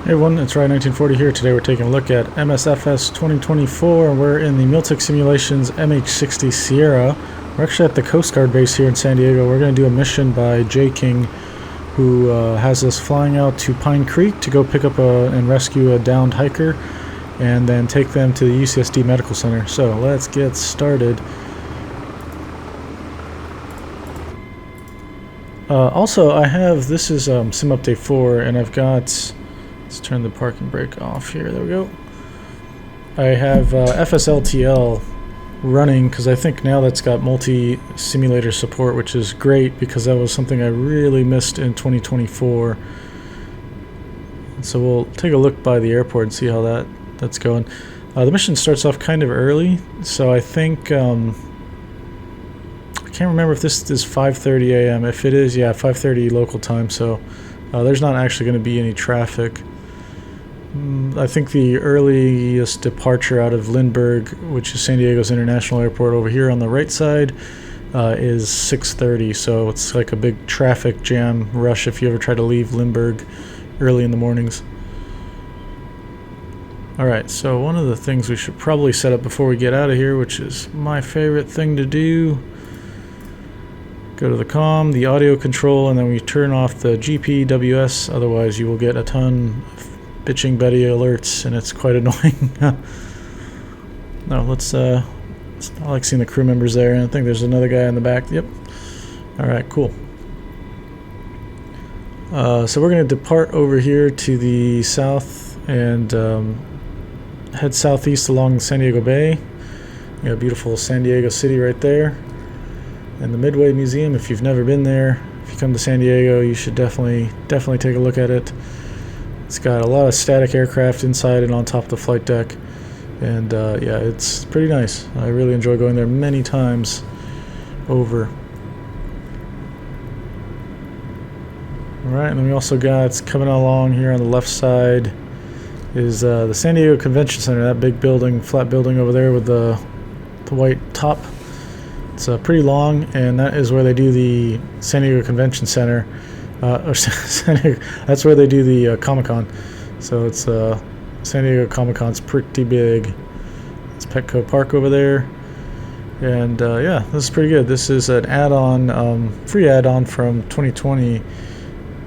Hey everyone, it's Ryan1940 here. Today we're taking a look at MSFS 2024. We're in the Miltech Simulations MH-60S Sierra. We're actually at the Coast Guard base here in San Diego. We're going to do a mission by J. King, who has us flying out to Pine Creek to go pick up and rescue a downed hiker, and then take them to the UCSD Medical Center. So let's get started. Also, I have, this is Sim Update 4, and I've got, let's turn the parking brake off here, there we go. I have FSLTL running, because I think now that's got multi-simulator support, which is great, because that was something I really missed in 2024. So we'll take a look by the airport and see how that's going. The mission starts off kind of early, so I think, I can't remember if this is 5:30 a.m. If it is, yeah, 5:30 local time, so there's not actually going to be any traffic. I think the earliest departure out of Lindbergh, which is San Diego's international airport over here on the right side, is 6:30, so it's like a big traffic jam rush if you ever try to leave Lindbergh early in the mornings. Alright, so one of the things we should probably set up before we get out of here, which is my favorite thing to do, go to the comm, the audio control, and then we turn off the GPWS, otherwise you will get a ton of bitching Betty alerts, and it's quite annoying. No, I like seeing the crew members there, and I think there's another guy in the back. Yep. Alright, cool. So we're going to depart over here to the south and head southeast along San Diego Bay. You got beautiful San Diego City right there. And the Midway Museum, if you've never been there, if you come to San Diego, you should definitely take a look at it. It's got a lot of static aircraft inside and on top of the flight deck, and yeah, it's pretty nice. I really enjoy going there many times over. Alright, and then we also got, coming along here on the left side, is the San Diego Convention Center, that big building, flat building over there with the white top. It's pretty long, and that is where they do the San Diego Convention Center. That's where they do the Comic-Con. So it's San Diego Comic-Con's pretty big. It's Petco Park over there. And yeah, this is pretty good. This is an add-on, free add-on from 2020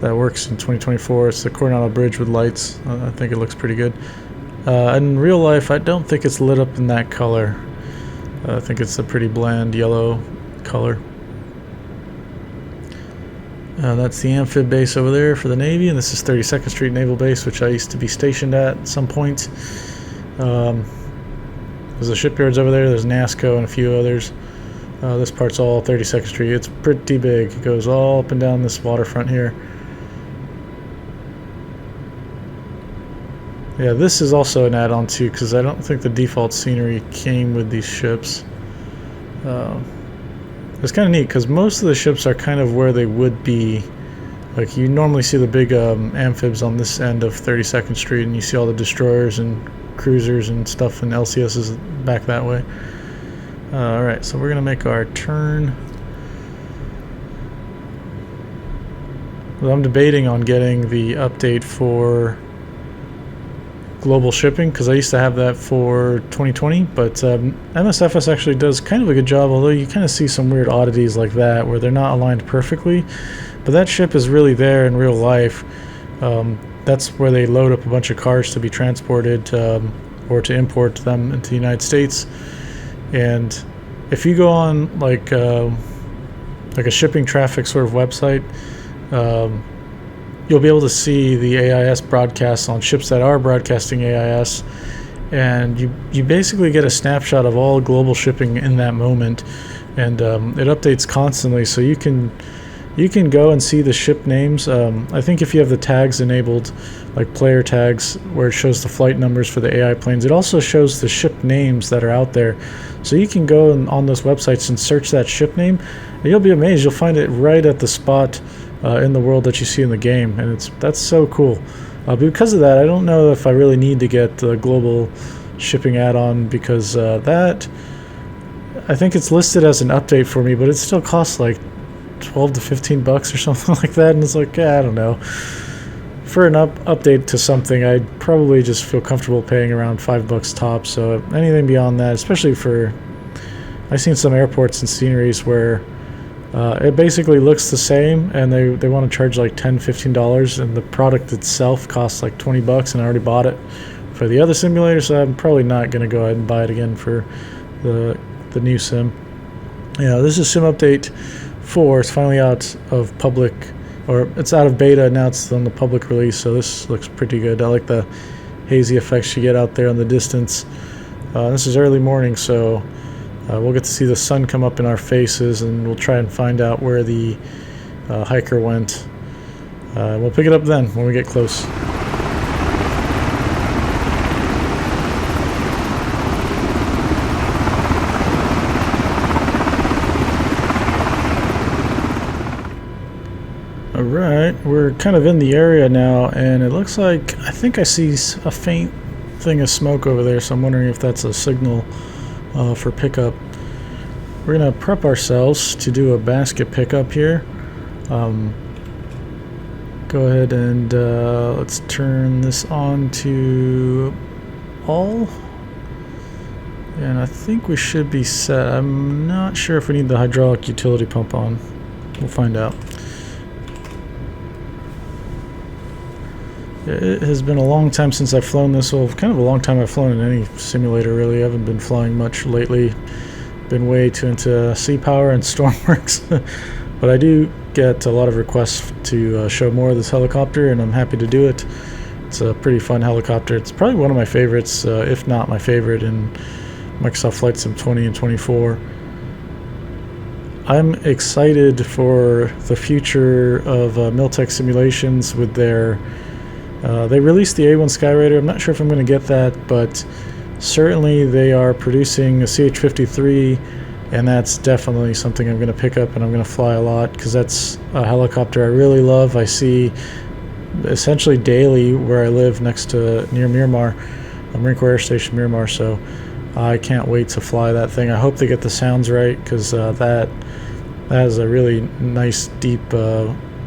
that works in 2024. It's the Coronado Bridge with lights. I think it looks pretty good. In real life, I don't think it's lit up in that color. I think it's a pretty bland yellow color. That's the amphib base over there for the Navy, and this is 32nd Street Naval Base, which I used to be stationed at some point. There's the shipyards over there, there's NASCO and a few others. This part's all 32nd Street. It's pretty big. It goes all up and down this waterfront here. Yeah, this is also an add-on too, because I don't think the default scenery came with these ships. It's kind of neat, because most of the ships are kind of where they would be. Like, you normally see the big amphibs on this end of 32nd Street, and you see all the destroyers and cruisers and stuff, and LCSs back that way. Alright, so we're going to make our turn. Well, I'm debating on getting the update for global shipping, because I used to have that for 2020, but MSFS actually does kind of a good job, although you kind of see some weird oddities like that where they're not aligned perfectly. But that ship is really there in real life. That's where they load up a bunch of cars to be transported or to import them into the United States. And if you go on like a shipping traffic sort of website, you'll be able to see the AIS broadcasts on ships that are broadcasting AIS, and you basically get a snapshot of all global shipping in that moment, and it updates constantly, so you can go and see the ship names. I think if you have the tags enabled, like player tags, where it shows the flight numbers for the AI planes, it also shows the ship names that are out there. So you can go on those websites and search that ship name, and you'll be amazed. You'll find it right at the spot in the world that you see in the game, and that's so cool. Because of that, I don't know if I really need to get the global shipping add-on, because that, I think it's listed as an update for me, but it still costs like $12 to $15 or something like that, and it's like, I don't know, for an update to something, I'd probably just feel comfortable paying around $5 tops. So anything beyond that, especially for, I've seen some airports and sceneries where it basically looks the same, and they want to charge like $10-15, and the product itself costs like $20, and I already bought it for the other simulator, so I'm probably not going to go ahead and buy it again for the new sim. Yeah, this is Sim Update 4. It's finally out of public, or it's out of beta, now it's on the public release, so this looks pretty good. I like the hazy effects you get out there in the distance. This is early morning, so we'll get to see the sun come up in our faces, and we'll try and find out where the hiker went. We'll pick it up then when we get close. Alright, we're kind of in the area now, and it looks like, I think I see a faint thing of smoke over there, so I'm wondering if that's a signal for pickup. We're going to prep ourselves to do a basket pickup here. Go ahead and let's turn this on to all. And I think we should be set. I'm not sure if we need the hydraulic utility pump on. We'll find out. It has been a long time since I've flown this. Well, kind of a long time I've flown in any simulator, really. I haven't been flying much lately. Been way too into Sea Power and Stormworks. But I do get a lot of requests to show more of this helicopter, and I'm happy to do it. It's a pretty fun helicopter. It's probably one of my favorites, if not my favorite, in Microsoft Flight Sim 20 and 24. I'm excited for the future of Miltech Simulations with their... they released the A1 Skyraider. I'm not sure if I'm going to get that, but certainly they are producing a CH-53, and that's definitely something I'm going to pick up and I'm going to fly a lot, because that's a helicopter I really love. I see essentially daily where I live near Miramar, Marine Corps Air Station Miramar, so I can't wait to fly that thing. I hope they get the sounds right, because that has a really nice deep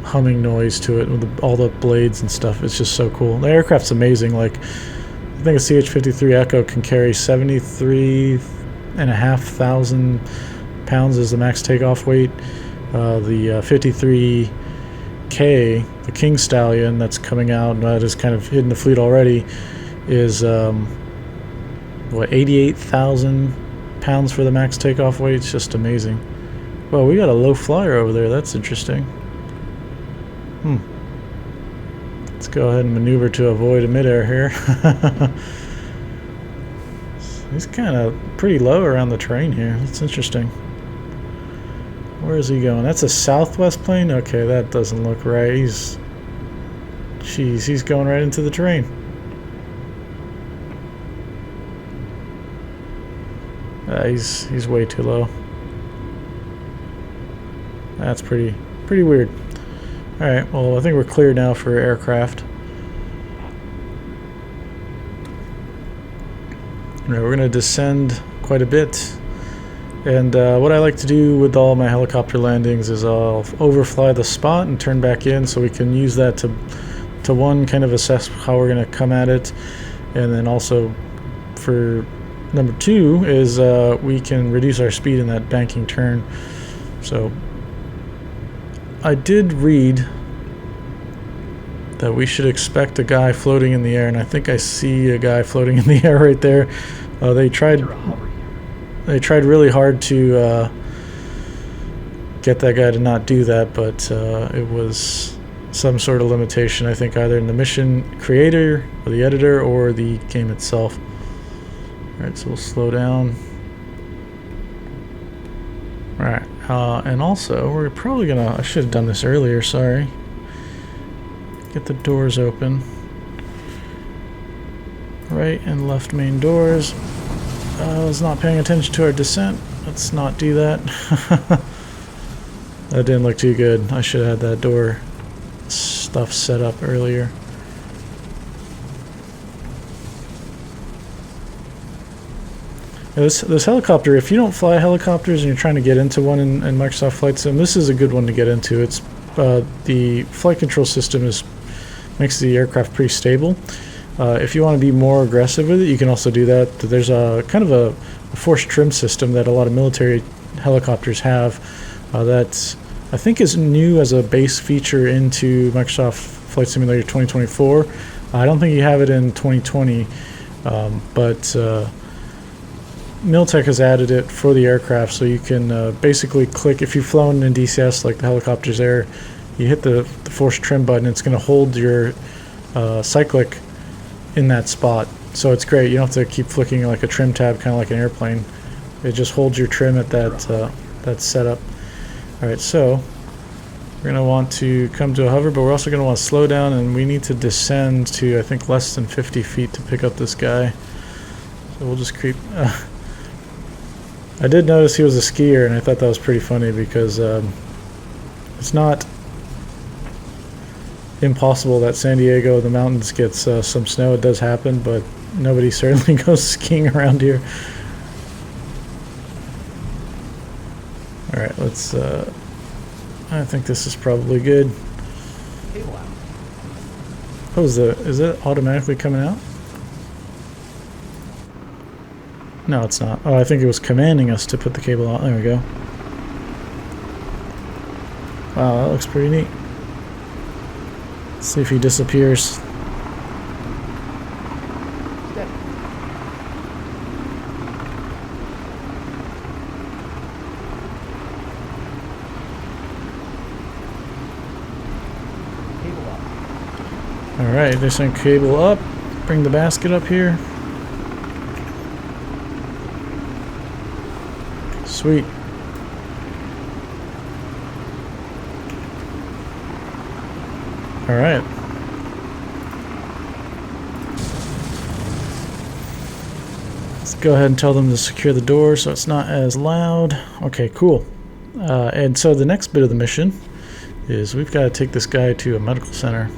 humming noise to it with all the blades and stuff. It's just so cool. The aircraft's amazing. Like, I think a CH-53 Echo can carry 73,500 pounds as the max takeoff weight. The 53K, the King Stallion that's coming out, that is kind of hidden the fleet already, is 88,000 pounds for the max takeoff weight. It's just amazing. Well, we got a low flyer over there. That's interesting. Let's go ahead and maneuver to avoid a midair here. He's kind of pretty low around the terrain here. That's interesting. Where is he going? That's a southwest plane? Okay, that doesn't look right. Jeez, he's going right into the terrain. He's way too low. That's pretty weird. Alright, well, I think we're clear now for aircraft. Alright, we're going to descend quite a bit. And what I like to do with all my helicopter landings is I'll overfly the spot and turn back in, so we can use that to one, kind of assess how we're going to come at it. And then also for number two is we can reduce our speed in that banking turn. So I did read that we should expect a guy floating in the air, and I think I see a guy floating in the air right there. They tried really hard to get that guy to not do that, but it was some sort of limitation, I think, either in the mission creator or the editor or the game itself. Alright, so we'll slow down. Alright, and also we're probably gonna, I should have done this earlier, sorry. Get the doors open. Right and left main doors. I was not paying attention to our descent. Let's not do that. That didn't look too good. I should have had that door stuff set up earlier. This helicopter, if you don't fly helicopters and you're trying to get into one in Microsoft Flight Sim, this is a good one to get into. It's the flight control system is makes the aircraft pretty stable. If you want to be more aggressive with it, you can also do that. There's a kind of a forced trim system that a lot of military helicopters have that I think is new as a base feature into Microsoft Flight Simulator 2024. I don't think you have it in 2020, but Miltech has added it for the aircraft, so you can basically click, if you've flown in DCS like the helicopters there, you hit the force trim button, it's going to hold your cyclic in that spot. So it's great. You don't have to keep flicking like a trim tab, kind of like an airplane. It just holds your trim at that setup. Alright, so we're going to want to come to a hover, but we're also going to want to slow down, and we need to descend to, I think, less than 50 feet to pick up this guy. So we'll just creep. I did notice he was a skier, and I thought that was pretty funny because it's not impossible that San Diego, the mountains, gets some snow. It does happen, but nobody certainly goes skiing around here. Alright, let's I think this is probably good. Oh, is it automatically coming out? No, it's not. Oh, I think it was commanding us to put the cable out. There we go. Wow, that looks pretty neat. Let's see if he disappears. Alright, they're saying cable up. Bring the basket up here. Sweet. Alright. Let's go ahead and tell them to secure the door so it's not as loud. Okay, cool. And so the next bit of the mission is we've got to take this guy to a medical center.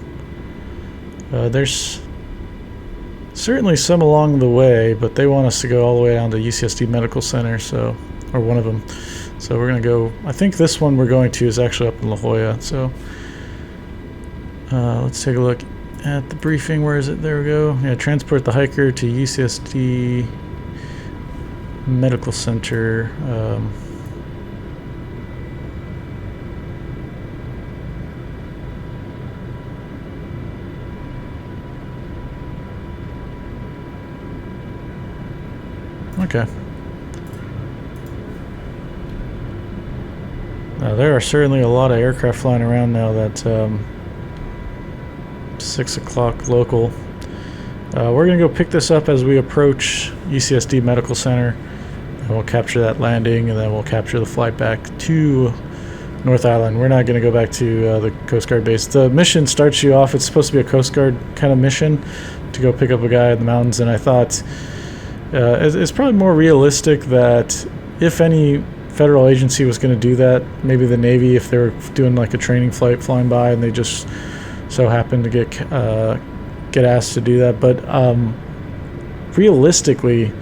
There's certainly some along the way, but they want us to go all the way down to UCSD Medical Center, so, or one of them. So we're going to go, I think this one we're going to is actually up in La Jolla. So let's take a look at the briefing. Where is it? There we go. Yeah, transport the hiker to UCSD Medical Center. Okay. There are certainly a lot of aircraft flying around now. That 6 o'clock local. We're going to go pick this up as we approach UCSD Medical Center. And we'll capture that landing, and then we'll capture the flight back to North Island. We're not going to go back to the Coast Guard base. The mission starts you off. It's supposed to be a Coast Guard kind of mission to go pick up a guy in the mountains, and I thought it's probably more realistic that if any federal agency was going to do that, maybe the Navy, if they were doing like a training flight flying by and they just so happened to get asked to do that. But realistically,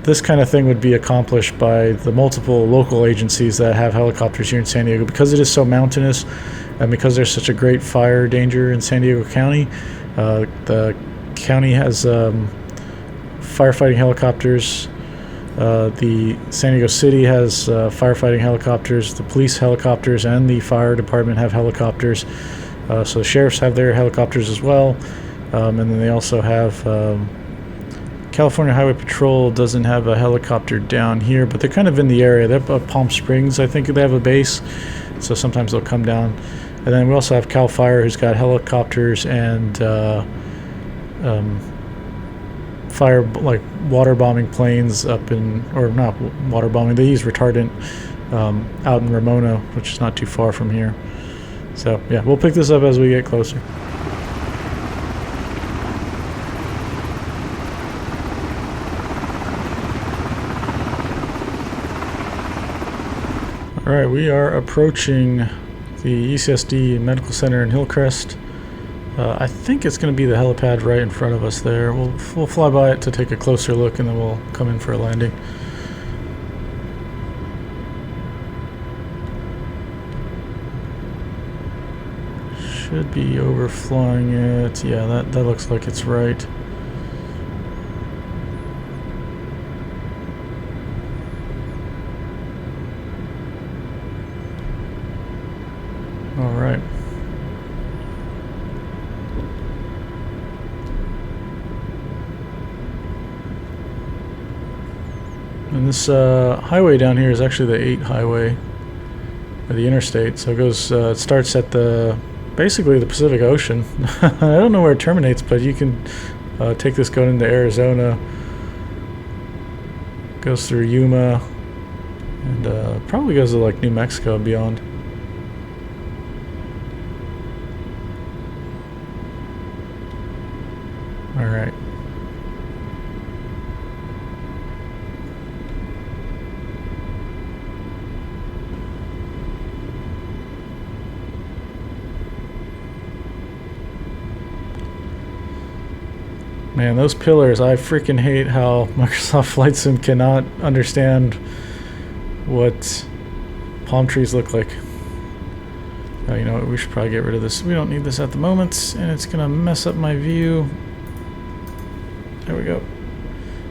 this kind of thing would be accomplished by the multiple local agencies that have helicopters here in San Diego, because it is so mountainous and because there's such a great fire danger in San Diego County. The county has firefighting helicopters. The San Diego City has firefighting helicopters. The police helicopters and the fire department have helicopters. So the sheriffs have their helicopters as well. And then they also have California Highway Patrol doesn't have a helicopter down here, but they're kind of in the area. They're up Palm Springs, I think they have a base. So sometimes they'll come down. And then we also have Cal Fire, who's got helicopters and fire, like water bombing planes up in, or not water bombing, they use retardant out in Ramona, which is not too far from here. So yeah, we'll pick this up as we get closer. Alright, we are approaching the UCSD Medical Center in Hillcrest. I think it's going to be the helipad right in front of us there. We'll fly by it to take a closer look, and then we'll come in for a landing. Should be overflowing it. Yeah, that looks like it's right. All right. And this highway down here is actually the 8 highway, or the interstate. So it goes, it starts at basically the Pacific Ocean. I don't know where it terminates, but you can take this going into Arizona. Goes through Yuma, and probably goes to like New Mexico and beyond. All right. Man, those pillars, I freaking hate how Microsoft Flight Sim cannot understand what palm trees look like. Oh, you know what, we should probably get rid of this. We don't need this at the moment, and it's gonna mess up my view. There we go.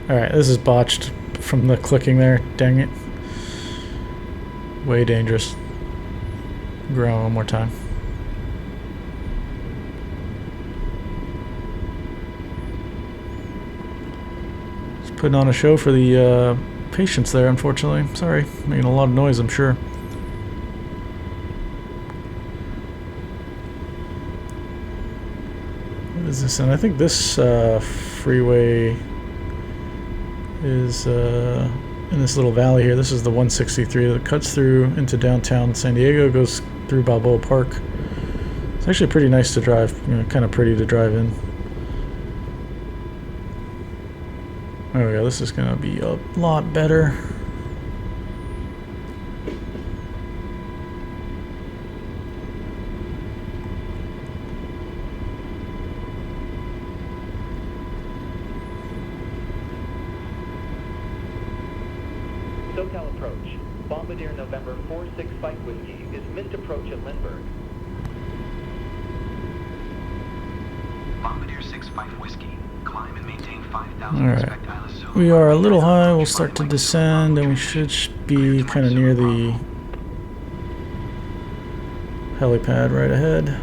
Alright, this is botched from the clicking there. Dang it. Way dangerous. Grow one more time. Putting on a show for the patients there, unfortunately. Sorry, making a lot of noise, I'm sure. What is this? And I think this freeway is in this little valley here. This is the 163 that cuts through into downtown San Diego, goes through Balboa Park. It's actually pretty nice to drive, you know, kind of pretty to drive in. There we go, this is going to be a lot better. SoCal approach. Bombardier November 465 Whiskey is missed approach at Lindbergh. Bombardier 65 Whiskey. Climb and maintain 5,000. Alright. We are a little high, we'll start to descend, and we should be kind of near the helipad right ahead.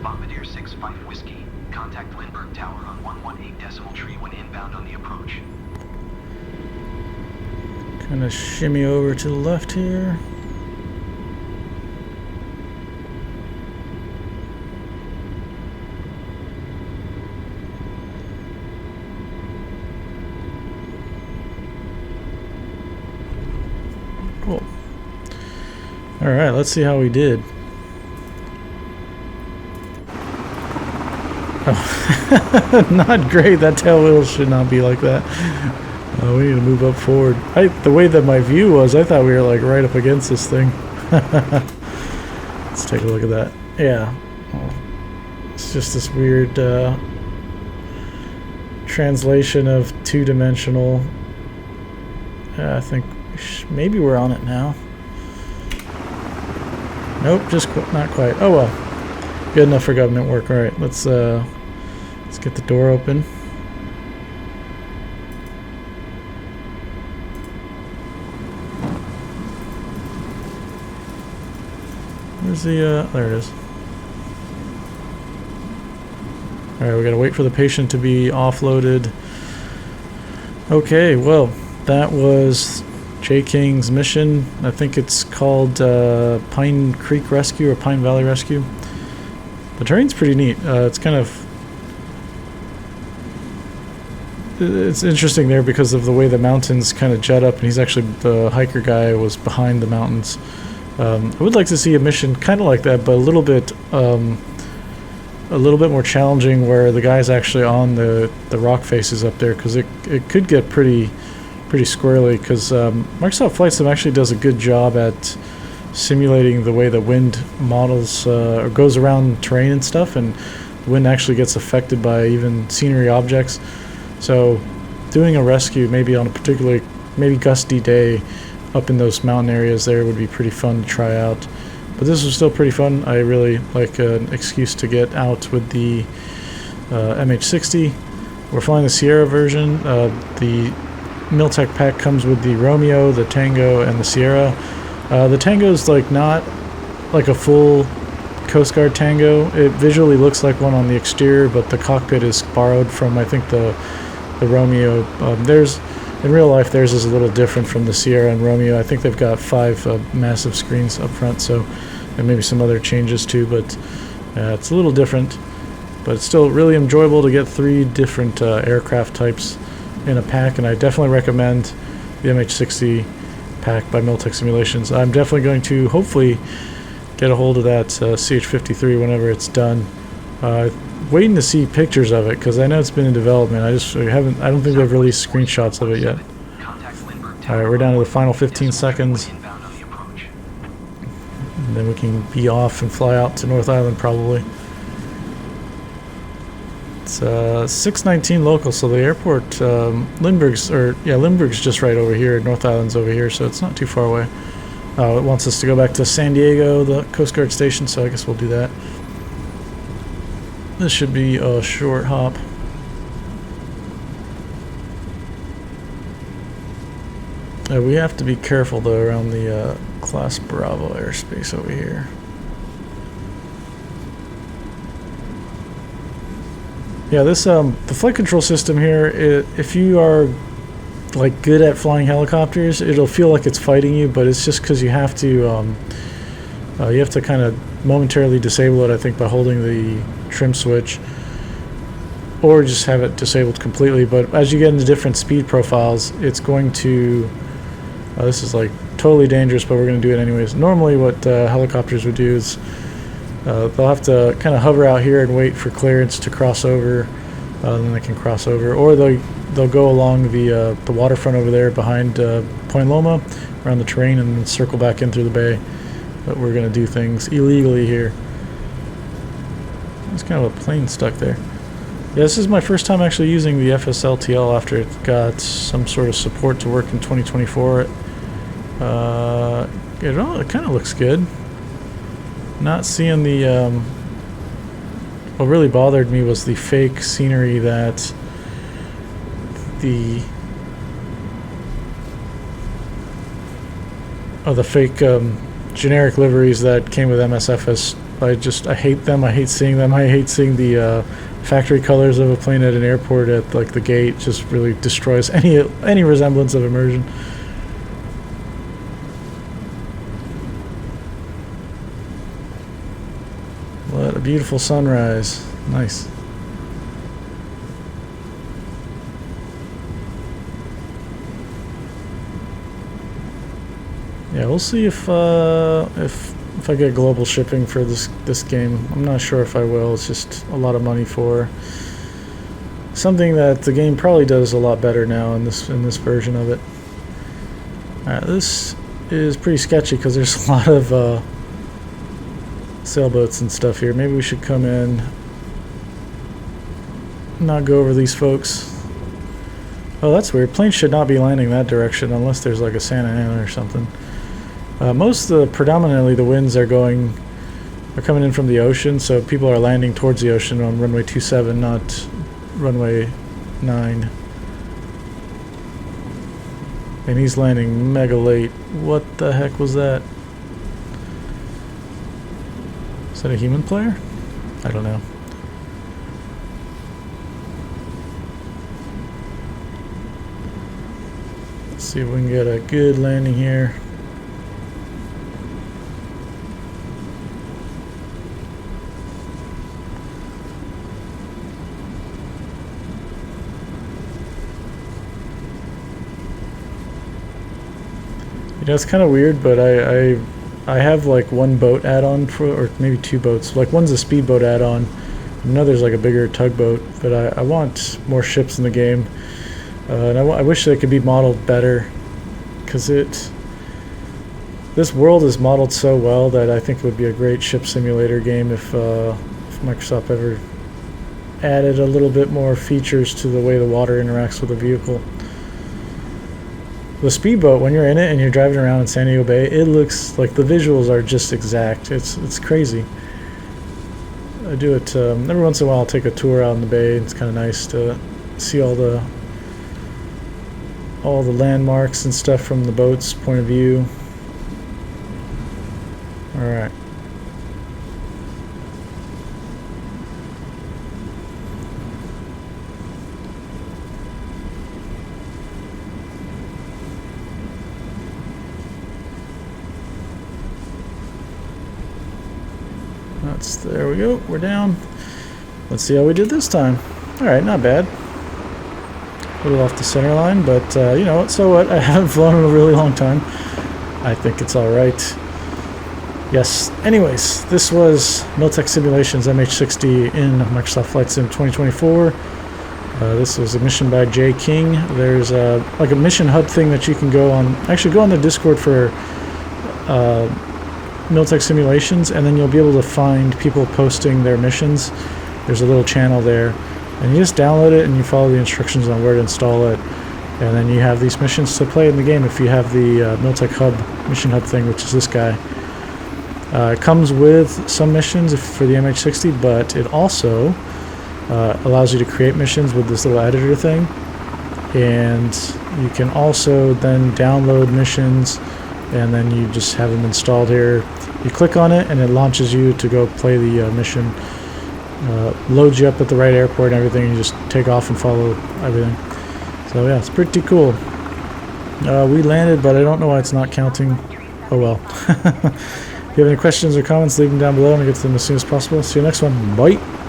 Bombardier 65 Whiskey. Contact Lindbergh Tower on 118 tree when inbound on the approach. Kind of shimmy over to the left here. Cool. Alright, let's see how we did. Oh, not great. That tail wheel should not be like that. We need to move up forward. The way that my view was, I thought we were like right up against this thing. Let's take a look at that. Yeah. It's just this weird translation of two-dimensional. I think maybe we're on it now. Nope, just not quite. Oh well, good enough for government work. All right, let's get the door open. Where's the there it is. All right, we gotta wait for the patient to be offloaded. Okay, well, that was J. King's mission. I think it's called Pine Creek Rescue or Pine Valley Rescue. The terrain's pretty neat. It's kind of... It's interesting there because of the way the mountains kind of jut up, and he's actually, the hiker guy was behind the mountains. I would like to see a mission kind of like that, but a little bit more challenging, where the guy's actually on the rock faces up there, because it could get pretty squirrely, because Microsoft Flight Sim actually does a good job at simulating the way the wind models or goes around terrain and stuff, and the wind actually gets affected by even scenery objects. So doing a rescue maybe on a maybe gusty day up in those mountain areas there would be pretty fun to try out. But this was still pretty fun. I really like an excuse to get out with the MH-60. We're flying the Sierra version. The Miltech pack comes with the Romeo, the Tango, and the Sierra. The Tango's like not like a full Coast Guard Tango. It visually looks like one on the exterior, but the cockpit is borrowed from, I think, the Romeo. In real life, theirs is a little different from the Sierra and Romeo. I think they've got 5 massive screens up front, so, and maybe some other changes too, but it's a little different. But it's still really enjoyable to get 3 different aircraft types in a pack, and I definitely recommend the MH-60 pack by Miltech Simulations. I'm definitely going to hopefully get a hold of that CH-53 whenever it's done. Waiting to see pictures of it because I know it's been in development. I don't think they've released screenshots of it yet. Alright, we're down to the final 15 seconds. And then we can be off and fly out to North Island probably. It's 6:19 local, so the airport, Lindbergh's just right over here. North Island's over here, so it's not too far away. It wants us to go back to San Diego, the Coast Guard station, so I guess we'll do that. This should be a short hop. We have to be careful though around the Class Bravo airspace over here. Yeah, this the flight control system here, if you are like good at flying helicopters, it'll feel like it's fighting you, but it's just because you have to kind of momentarily disable it, I think, by holding the trim switch, or just have it disabled completely. But as you get into different speed profiles, it's going to this is like totally dangerous, but we're going to do it anyways. Normally what helicopters would do is they'll have to kind of hover out here and wait for clearance to cross over, then they can cross over, or they'll go along the waterfront over there behind Point Loma around the terrain and then circle back in through the bay. But we're going to do things illegally here. There's kind of a plane stuck there. Yeah, this is my first time actually using the FSLTL after it got some sort of support to work in 2024. It kind of looks good. Not seeing the... what really bothered me was the fake scenery that the fake generic liveries that came with MSFS. I hate them. I hate seeing them. I hate seeing the factory colors of a plane at an airport at like the gate. Just really destroys any resemblance of immersion. What a beautiful sunrise. Nice. Yeah, we'll see if I get global shipping for this game. I'm not sure if I will. It's just a lot of money for something that the game probably does a lot better now in this version of it. Alright, this is pretty sketchy because there's a lot of sailboats and stuff here. Maybe we should come in, not go over these folks. Oh, that's weird. Planes should not be landing that direction unless there's like a Santa Ana or something. Predominantly the winds are coming in from the ocean, so people are landing towards the ocean on runway 27, not runway 9. And he's landing mega late. What the heck was that? Is that a human player? I don't know. Let's see if we can get a good landing here. You know, it's kind of weird, but I have like one boat add-on for, or maybe 2 boats. Like one's a speedboat add-on, another's like a bigger tugboat. But I want more ships in the game, and I wish they could be modeled better, because this world is modeled so well that I think it would be a great ship simulator game if Microsoft ever added a little bit more features to the way the water interacts with the vehicle. The speedboat, when you're in it and you're driving around in San Diego Bay, it looks like the visuals are just exact. It's crazy. I do it every once in a while. I'll take a tour out in the bay. It's kind of nice to see all the landmarks and stuff from the boat's point of view. All right. There we go. We're down. Let's see how we did this time. All right, not bad. A little off the center line, but you know what? So what? I haven't flown in a really long time. I think it's all right. Yes. Anyways, this was Miltech Simulations MH-60 in Microsoft Flight Sim 2024. This was a mission by Jay King. There's like a mission hub thing that you can go on. Actually, go on the Discord for Miltech Simulations, and then you'll be able to find people posting their missions. There's a little channel there, and you just download it and you follow the instructions on where to install it, and then you have these missions to play in the game if you have the Miltech Hub mission hub thing, which is this guy. It comes with some missions for the MH-60, but it also allows you to create missions with this little editor thing, and you can also then download missions, and then you just have them installed here. You click on it and it launches you to go play the mission, loads you up at the right airport and everything, and you just take off and follow everything. So yeah, it's pretty cool. We landed, but I don't know why it's not counting. Oh well. If you have any questions or comments, leave them down below and I'll get to them as soon as possible. See you next one. Bye.